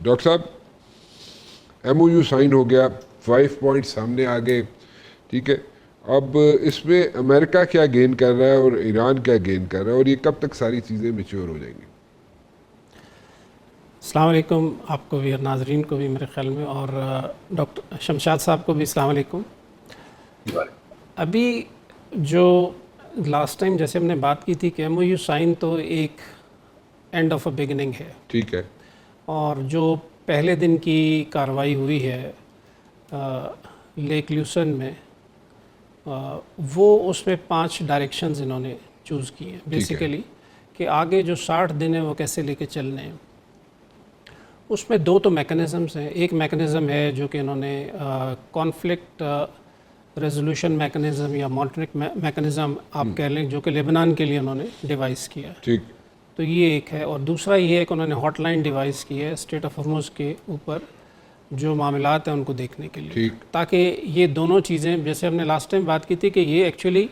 Doctor साहब, MOU sign हो गया, 5 पॉइंट सामने आ गए, ठीक है। अब इसमें अमेरिका क्या गेन कर रहा है और ईरान क्या गेन कर रहा है, और ये कब तक सारी चीज़ें मैच्योर हो जाएंगी? अस्सलाम वालेकुम, आपको भी और नाजरीन को भी मेरे ख्याल में, और डॉक्टर शमशाद साहब को भी अस्सलाम वालेकुम। अभी जो लास्ट टाइम जैसे हमने बात की थी कि MOU साइन तो एक एंड ऑफ अ बिगिनिंग है, ठीक है। और जो पहले दिन की कार्रवाई हुई है लेक ल्यूसन में, वो उसमें 5 डायरेक्शंस इन्होंने चूज़ किए हैं बेसिकली, कि आगे जो 60 दिन है वो कैसे लेके चलने हैं। उसमें 2 तो मैकेनिज़म्स हैं। एक मैकेनिज़्म है जो कि इन्होंने कॉन्फ्लिक्ट रेजोल्यूशन मैकेनिज़्म या मॉनिटरिंग मैकेनिज़्म आप कह लें, जो कि लेबनान के लिए उन्होंने डिवाइस किया है। ठीक। तो ये एक है, और दूसरा ये है कि उन्होंने हॉटलाइन डिवाइस की है स्ट्रेट ऑफ हॉर्मुज़ के ऊपर जो मामलात हैं उनको देखने के लिए, ताकि ये दोनों चीज़ें, जैसे हमने लास्ट टाइम बात की थी कि ये एक्चुअली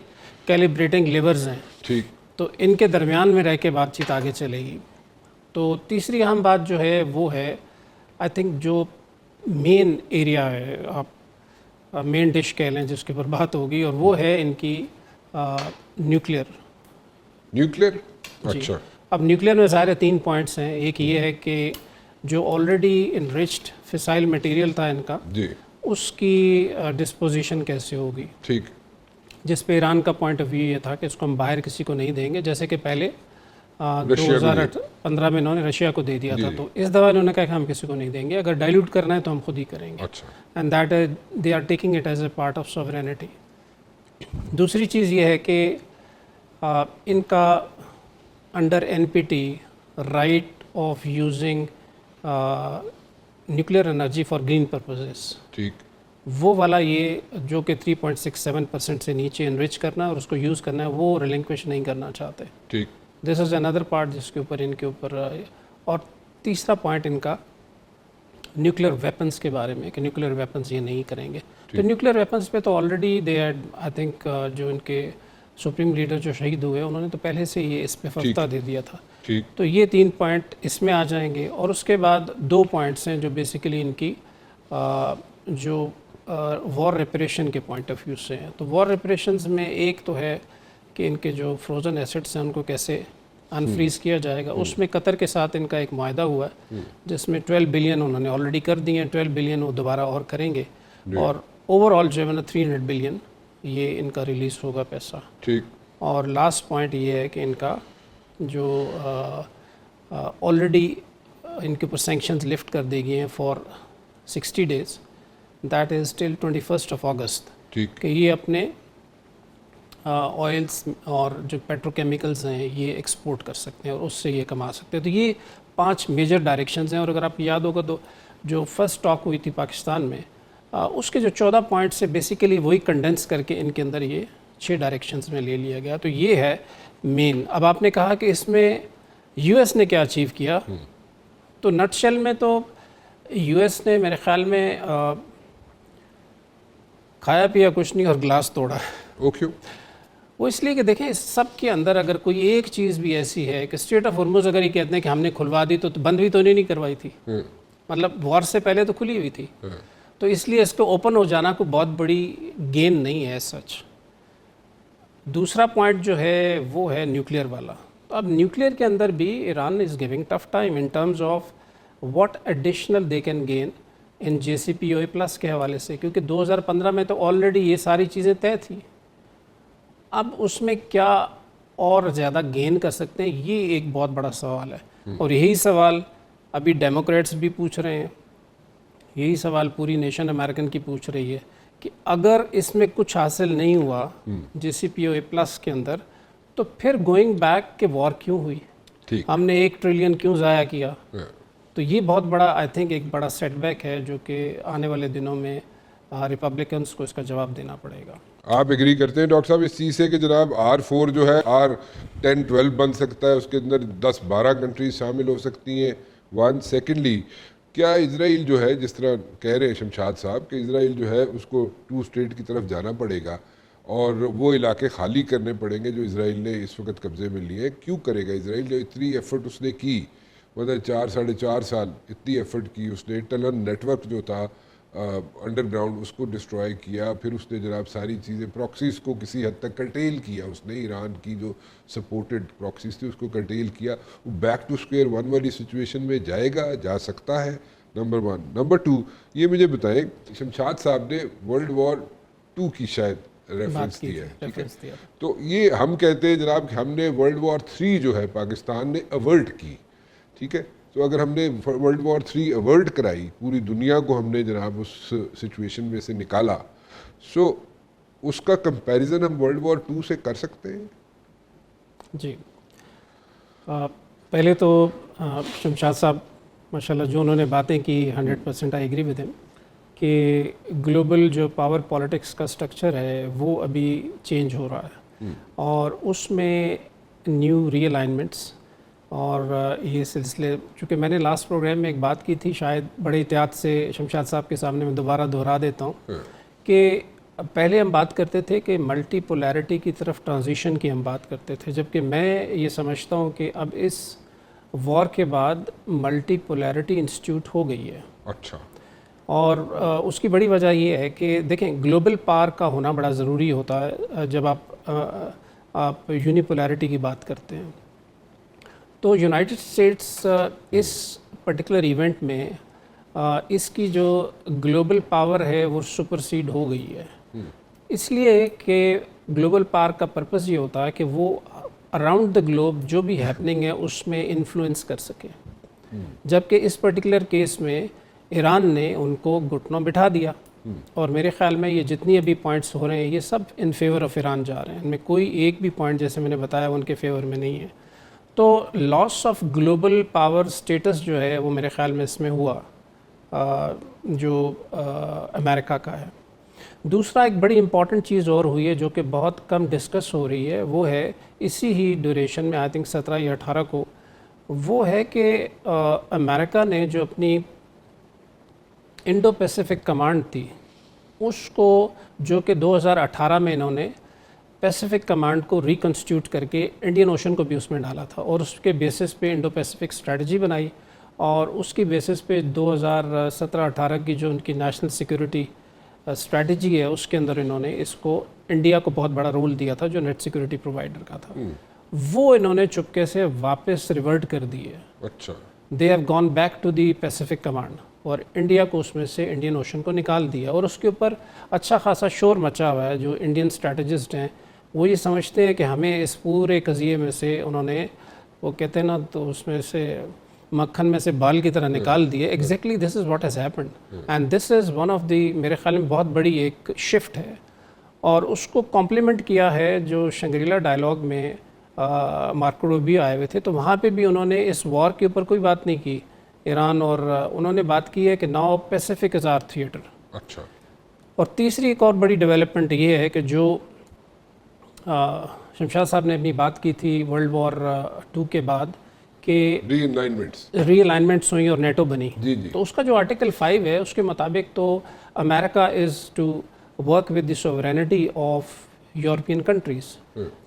कैलिब्रेटिंग लेवर्स हैं, ठीक, तो इनके दरमियान में रह के बातचीत आगे चलेगी। तो तीसरी अहम बात जो है वो है, आई थिंक जो मेन एरिया है, आप मेन डिश कह लें जिसके ऊपर बात होगी, और वो है इनकी न्यूक्लियर। अच्छा। अब न्यूक्लियर में सारे 3 पॉइंट्स हैं। एक ये है कि जो ऑलरेडी इनरिच्ड फिसाइल मटेरियल था इनका जी, उसकी डिस्पोजिशन कैसे होगी, ठीक, जिस पे ईरान का पॉइंट ऑफ व्यू ये था कि इसको हम बाहर किसी को नहीं देंगे, जैसे कि पहले 2015 में इन्होंने रशिया को दे दिया था। तो इस दफ़ा इन्होंने कहा कि हम किसी को नहीं देंगे, अगर डाइल्यूट करना है तो हम खुद ही करेंगे। अच्छा। And that they are taking it as a part of sovereignty. दूसरी चीज़ ये है कि इनका under NPT right of using nuclear energy for green purposes, ठीक, वो वाला ये जो कि 3.67% से नीचे इनरिच करना है और उसको यूज़ करना है, वो रिलिंक्विश नहीं करना चाहते, ठीक। दिस इज़ अनदर पार्ट जिसके ऊपर इनके ऊपर। और तीसरा पॉइंट इनका न्यूक्लियर वेपन्स के बारे में, कि न्यूक्लियर वेपन्स ये नहीं करेंगे। तो न्यूक्लियर वेपन्स पे तो already they had, I think जो इनके सुप्रीम लीडर जो शहीद हुए उन्होंने तो पहले से ये इस पे फतवा दे दिया था, ठीक। तो ये 3 पॉइंट इसमें आ जाएंगे, और उसके बाद 2 पॉइंट्स हैं जो बेसिकली इनकी जो वॉर रेपरेशन के पॉइंट ऑफ व्यू से हैं। तो वॉर रेपरेशंस में एक तो है कि इनके जो फ्रोज़न एसेट्स हैं उनको कैसे अनफ्रीज किया जाएगा। उसमें कतर के साथ इनका एक मुआहदा हुआ है जिसमें 12 बिलियन उन्होंने ऑलरेडी कर दिए हैं, 12 बिलियन वो दोबारा और करेंगे, और ओवरऑल जो है ना 300 बिलियन ये इनका रिलीज़ होगा पैसा, ठीक। और लास्ट पॉइंट ये है कि इनका जो ऑलरेडी इनके ऊपर सैंक्शंस लिफ्ट कर दी गई हैं for 60 days, that is till 21 अगस्त, ठीक, कि ये अपने ऑयल्स और जो पेट्रोकेमिकल्स हैं ये एक्सपोर्ट कर सकते हैं और उससे ये कमा सकते हैं। तो ये 5 मेजर डायरेक्शंस हैं, और अगर आपको याद होगा तो जो फर्स्ट टॉक हुई थी पाकिस्तान में, उसके जो 14 पॉइंट से बेसिकली वही कंडेंस करके इनके अंदर ये 6 डायरेक्शंस में ले लिया गया। तो ये है मेन। अब आपने कहा कि इसमें US ने क्या अचीव किया, तो नटशेल में तो US ने मेरे ख्याल में खाया पिया कुछ नहीं और ग्लास तोड़ा। ओके। वो इसलिए कि देखें, सब के अंदर अगर कोई एक चीज़ भी ऐसी है कि स्ट्रेट ऑफ हॉर्मुज़ अगर ये कहते हैं कि हमने खुलवा दी, तो बंद भी तो नहीं करवाई थी, मतलब वॉर से पहले तो खुली हुई थी, तो इसलिए इसको ओपन हो जाना को बहुत बड़ी गेन नहीं है सच। दूसरा पॉइंट जो है वो है न्यूक्लियर वाला। तो अब न्यूक्लियर के अंदर भी Iran is giving tough time in terms of what additional they can gain in JCPOA+ के हवाले से, क्योंकि 2015 में तो ऑलरेडी ये सारी चीज़ें तय थी। अब उसमें क्या और ज़्यादा गेन कर सकते हैं, ये एक बहुत बड़ा सवाल है। और यही सवाल अभी डेमोक्रेट्स भी पूछ रहे हैं, यही सवाल पूरी नेशन अमेरिकन की पूछ रही है कि अगर इसमें कुछ हासिल नहीं हुआ JCPOA+ के अंदर, तो फिर गोइंग बैक के वॉर क्यों हुई, हमने 1 ट्रिलियन क्यों ज़ाया किया। तो ये बहुत बड़ा, आई थिंक एक बड़ा सेटबैक है जो कि आने वाले दिनों में रिपब्लिकन्स को इसका जवाब देना पड़ेगा। आप एग्री करते हैं डॉक्टर साहब इस चीज़ से कि जनाब R4 जो है R10-12 बन सकता है, उसके अंदर 10-12 कंट्रीज शामिल हो सकती हैं, 1। सेकेंडली, क्या इजराइल जो है, जिस तरह कह रहे हैं शमशाद साहब कि इजराइल जो है उसको 2 स्टेट की तरफ जाना पड़ेगा और वो इलाके खाली करने पड़ेंगे जो इजराइल ने इस वक्त कब्जे में लिए, क्यों करेगा इजराइल? जो इतनी एफर्ट उसने की मतलब 4 साढ़े 4 साल इतनी एफर्ट की उसने, टनल नेटवर्क जो था अंडरग्राउंड उसको डिस्ट्रॉय किया, फिर उसने जनाब सारी चीज़ें प्रॉक्सीज को किसी हद तक कर्टेल किया उसने, ईरान की जो सपोर्टेड प्रॉक्सीज थी उसको कर्टेल किया। वो बैक टू स्क्वायर वन वाली सिचुएशन में जाएगा, जा सकता है, नंबर 1। नंबर 2, ये मुझे बताएं, शमशाद साहब ने वर्ल्ड वॉर 2 की शायद रेफरेंस दी है, ठीक है, तो ये हम कहते हैं जनाब कि हमने वर्ल्ड वॉर 3 जो है पाकिस्तान ने अवर्ट की, ठीक है। तो अगर हमने वर्ल्ड वॉर 3 अवर्ट कराई, पूरी दुनिया को हमने जनाब उस सिचुएशन में से निकाला, सो उसका कंपैरिजन हम वर्ल्ड वॉर 2 से कर सकते हैं? जी, पहले तो शमशाद साहब माशाल्लाह जो उन्होंने बातें की 100% आई एग्री विद हिम कि ग्लोबल जो पावर पॉलिटिक्स का स्ट्रक्चर है वो अभी चेंज हो रहा है और उसमें न्यू रीअलाइनमेंट्स और ये सिलसिले, चूँकि मैंने लास्ट प्रोग्राम में एक बात की थी, शायद बड़े एहतियात से शमशाद साहब के सामने मैं दोबारा दोहरा देता हूँ कि पहले हम बात करते थे कि मल्टीपोलैरिटी की तरफ ट्रांजिशन की हम बात करते थे, जबकि मैं ये समझता हूँ कि अब इस वॉर के बाद मल्टीपोलैरिटी इंस्टीट्यूट हो गई है। अच्छा। और उसकी बड़ी वजह ये है कि देखें, ग्लोबल पावर का होना बड़ा ज़रूरी होता है जब आप यूनिपोलैरिटी की बात करते हैं। तो यूनाइटेड स्टेट्स इस पर्टिकुलर इवेंट में इसकी जो ग्लोबल पावर है वो सुपरसीड हो गई है, इसलिए कि ग्लोबल पावर का पर्पस ये होता है कि वो अराउंड द ग्लोब जो भी हैपनिंग है उसमें इन्फ्लुएंस कर सके, जबकि इस पर्टिकुलर केस में ईरान ने उनको घुटनों बिठा दिया और मेरे ख्याल में ये जितनी अभी पॉइंट्स हो रहे हैं ये सब इन फेवर ऑफ ईरान जा रहे हैं, इनमें कोई एक भी पॉइंट जैसे मैंने बताया उनके फेवर में नहीं है। तो loss of global power status जो है वो मेरे ख्याल में इसमें हुआ जो अमेरिका का है। दूसरा एक बड़ी इम्पॉर्टेंट चीज़ और हुई है जो कि बहुत कम डिस्कस हो रही है, वो है इसी ही ड्यूरेशन में, आई थिंक 17 या 18 को, वो है कि अमेरिका ने जो अपनी इंडो पैसिफिक कमांड थी उसको, जो कि 2018 में इन्होंने पैसिफिक कमांड को रिकन्स्टिट्यूट करके इंडियन ओशन को भी उसमें डाला था और उसके बेसिस पे इंडो पैसिफिक स्ट्रेटजी बनाई और उसकी बेसिस पे 2017-18 की जो उनकी नेशनल सिक्योरिटी स्ट्रेटजी है उसके अंदर इन्होंने इसको इंडिया को बहुत बड़ा रोल दिया था जो नेट सिक्योरिटी प्रोवाइडर का था, वो इन्होंने चुपके से वापस रिवर्ट कर दी है। अच्छा। They have gone back to the Pacific command और इंडिया को उसमें से इंडियन ओशन को निकाल दिया और उसके ऊपर अच्छा खासा शोर मचा हुआ है। जो इंडियन स्ट्रैटेजिस्ट हैं वो ये समझते हैं कि हमें इस पूरे कज़िए में से उन्होंने, वो कहते हैं ना, तो उसमें से मक्खन में से बाल की तरह निकाल दिए। Exactly this is what has happened and this is one of the, मेरे ख्याल में बहुत बड़ी एक शिफ्ट है और उसको कॉम्प्लीमेंट किया है जो शंग्रीला डायलॉग में मार्को रूबियो आए हुए थे, तो वहाँ पे भी उन्होंने इस वॉर के ऊपर कोई बात नहीं की ईरान, और उन्होंने बात की है कि now Pacific is our theatre. अच्छा। और तीसरी एक और बड़ी डेवलपमेंट ये है कि जो शमशाद साहब ने अपनी बात की थी वर्ल्ड वॉर 2 के बाद कि रीअलाइनमेंट्स हुई और नेटो बनी, जी जी। तो उसका जो आर्टिकल 5 है उसके मुताबिक तो America is to work with the sovereignty of European countries,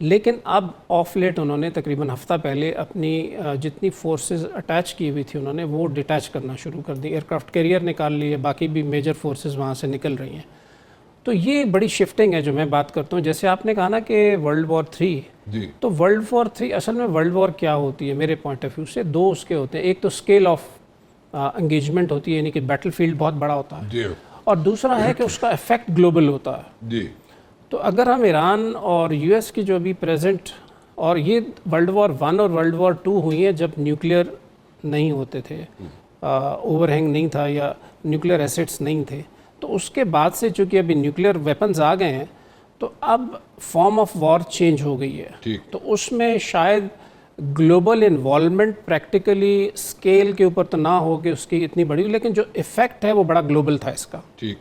लेकिन अब ऑफ लेट उन्होंने तकरीबन हफ्ता पहले अपनी जितनी फोर्सेस अटैच की हुई थी उन्होंने वो डिटैच करना शुरू कर दी, एयरक्राफ्ट कैरियर निकाल लिए, बाकी भी मेजर फोर्सेस वहाँ से निकल रही हैं। तो ये बड़ी शिफ्टिंग है जो मैं बात करता हूँ। जैसे आपने कहा ना कि वर्ल्ड वॉर 3, तो वर्ल्ड वॉर 3 असल में वर्ल्ड वॉर क्या होती है मेरे पॉइंट ऑफ व्यू से, दो उसके होते हैं। एक तो स्केल ऑफ एंगेजमेंट होती है, यानी कि बैटलफील्ड बहुत बड़ा होता है, और दूसरा है कि उसका इफेक्ट ग्लोबल होता है जी। तो अगर हम ईरान और यूएस की जो भी प्रेजेंट, और ये वर्ल्ड वॉर 1 और वर्ल्ड वॉर 2 हुई है जब न्यूक्लियर नहीं होते थे, ओवरहैंग नहीं था या न्यूक्लियर एसेट्स नहीं थे, तो उसके बाद से चूँकि अभी न्यूक्लियर वेपन्स आ गए हैं तो अब फॉर्म ऑफ वॉर चेंज हो गई है। तो उसमें शायद ग्लोबल इन्वॉल्वमेंट प्रैक्टिकली स्केल के ऊपर तो ना हो कि उसकी इतनी बड़ी, लेकिन जो इफ़ेक्ट है वो बड़ा ग्लोबल था इसका। ठीक।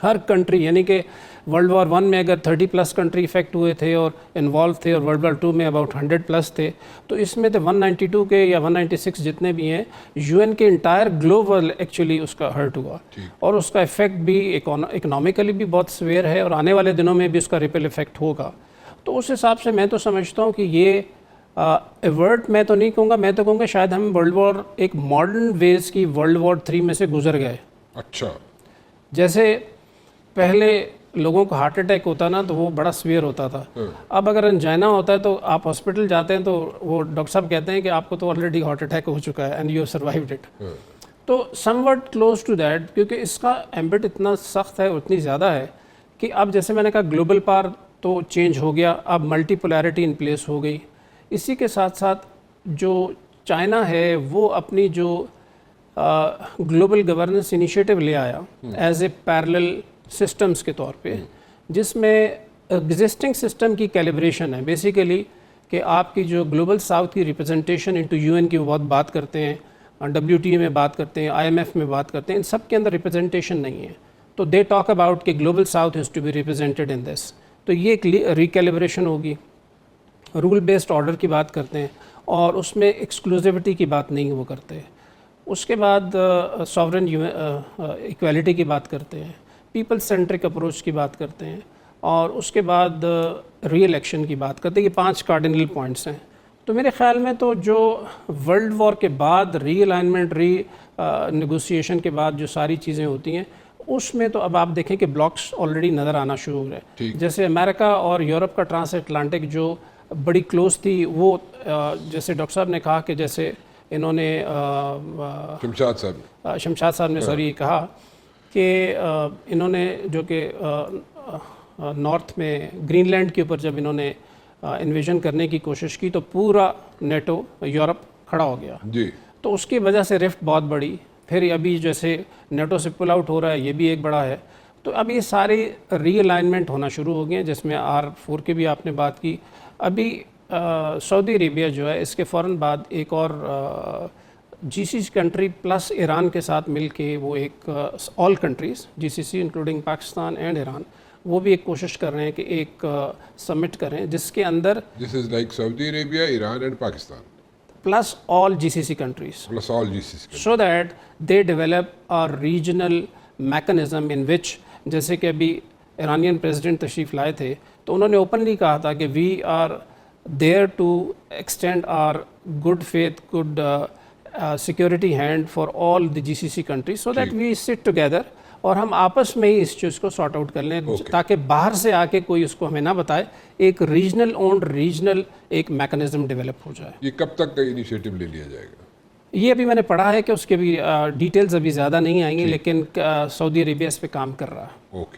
हर कंट्री, यानी कि वर्ल्ड वॉर 1 में अगर 30+ कंट्री इफेक्ट हुए थे और इन्वॉल्व थे, और वर्ल्ड वॉर 2 में अबाउट 100+ थे, तो इसमें तो 192 के या 196 जितने भी हैं, यूएन के इंटायर ग्लोबल एक्चुअली उसका हर्ट हुआ, और उसका इफेक्ट भी इकोनॉमिकली भी बहुत सीवियर है और आने वाले दिनों में भी उसका रिपल इफेक्ट होगा। तो उस हिसाब से मैं तो समझता हूँ कि ये एवर्ट मैं तो नहीं कहूँगा, मैं तो कहूँगा शायद हम वर्ल्ड वॉर एक मॉडर्न वेज की वर्ल्ड वॉर 3 में से गुजर गए। अच्छा। जैसे पहले लोगों को हार्ट अटैक होता ना तो वो बड़ा सीवियर होता था, अब अगर अंजाइना होता है तो आप हॉस्पिटल जाते हैं तो वो डॉक्टर साहब कहते हैं कि आपको तो ऑलरेडी हार्ट अटैक हो चुका है एंड यू सर्वाइव्ड इट। तो समवट क्लोज टू दैट, क्योंकि इसका एम्बिट इतना सख्त है और इतनी ज़्यादा है कि अब जैसे मैंने कहा ग्लोबल पावर तो चेंज हो गया, अब मल्टीपोलैरिटी इन प्लेस हो गई। इसी के साथ साथ जो चाइना है वो अपनी जो ग्लोबल गवर्नेंस इनिशिएटिव ले आया एज ए पैरेलल सिस्टम्स के तौर पे, जिसमें एग्जिस्टिंग सिस्टम की कैलिब्रेशन है बेसिकली कि आपकी जो ग्लोबल साउथ की रिप्रेजेंटेशन इनटू यूएन की बहुत बात करते हैं, WTO में बात करते हैं, IMF में बात करते हैं, इन सब के अंदर रिप्रेजेंटेशन नहीं है। तो दे टॉक अबाउट कि global south has to be represented in this. तो ये एक रिकैलिब्रेशन होगी। रूल बेस्ड ऑर्डर की बात करते हैं और उसमें एक्सक्लूसिविटी की बात नहीं वो करते। उसके बाद सॉवरेन इक्वालिटी की बात करते हैं, पीपल सेंट्रिक अप्रोच की बात करते हैं और उसके बाद री इलेक्शन की बात करते हैं। ये 5 कार्डिनल पॉइंट्स हैं। तो मेरे ख्याल में तो जो वर्ल्ड वॉर के बाद री अलाइनमेंट, री नेगोशिएशन के बाद जो सारी चीज़ें होती हैं उसमें तो अब आप देखें कि ब्लॉक्स ऑलरेडी नज़र आना शुरू हो रहे हैं। जैसे अमेरिका और यूरोप का ट्रांस अटलांटिक जो बड़ी क्लोज थी वो जैसे डॉक्टर साहब ने कहा कि जैसे इन्होंने शमशाद साहब ने सॉरी कहा कि इन्होंने जो कि नॉर्थ में ग्रीनलैंड के ऊपर जब इन्होंने इन्वेजन करने की कोशिश की तो पूरा नेटो यूरोप खड़ा हो गया जी। तो उसकी वजह से रिफ्ट बहुत बड़ी। फिर अभी जैसे नेटो से पुल आउट हो रहा है, ये भी एक बड़ा है। तो अब ये सारे रीअलाइनमेंट होना शुरू हो गए हैं, जिसमें R4 की भी आपने बात की। अभी सऊदी अरेबिया जो है इसके फ़ौरन बाद एक और GCC कंट्री प्लस ईरान के साथ मिलके वो एक all countries GCC including Pakistan and Iran, वो भी एक कोशिश कर रहे हैं कि एक समिट करें जिसके अंदर this is like Saudi Arabia, Iran and Pakistan plus all GCC countries, so that they develop a regional mechanism in which, जैसे कि अभी ईरानियन प्रेसिडेंट तशरीफ़ लाए थे तो उन्होंने ओपनली कहा था कि we are there to extend our good faith, good security hand for all the GCC countries, so that we sit together और हम आपस में ही इस चीज़ को सॉर्ट आउट कर लें ताकि बाहर से आके कोई उसको हमें ना बताए। एक रीजनल ओन्ड रीजनल एक मैकेनिज्म डेवलप हो जाए। ये कब तक का इनिशिएटिव ले लिया जाएगा? ये अभी मैंने पढ़ा है कि उसके भी डिटेल्स अभी ज़्यादा नहीं आएंगी, लेकिन सऊदी अरेबिया इस पे काम कर रहा है। ओके।